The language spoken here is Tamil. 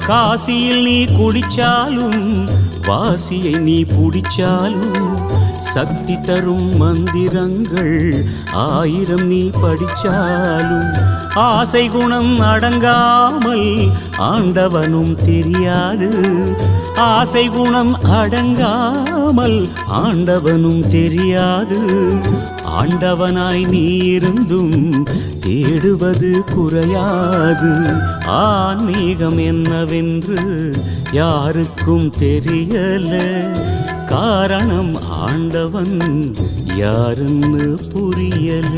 காசியில் நீ குடிச்சாலும் வாசியை நீ புடிச்சாலும் சக்தி தரும் மந்திரங்கள் 1000 நீ படிச்சாலும் ஆசை குணம் அடங்காமல் ஆண்டவனும் தெரியாது. ஆசை குணம் அடங்காமல் ஆண்டவனும் தெரியாது. ஆண்டவனாய் நீ இருந்தும் தேடுவது குறையாது. ஆன்மீகம் என்னவென்று யாருக்கும் தெரியல. காரணம் ஆண்டவன் யாருன்னு புரியல.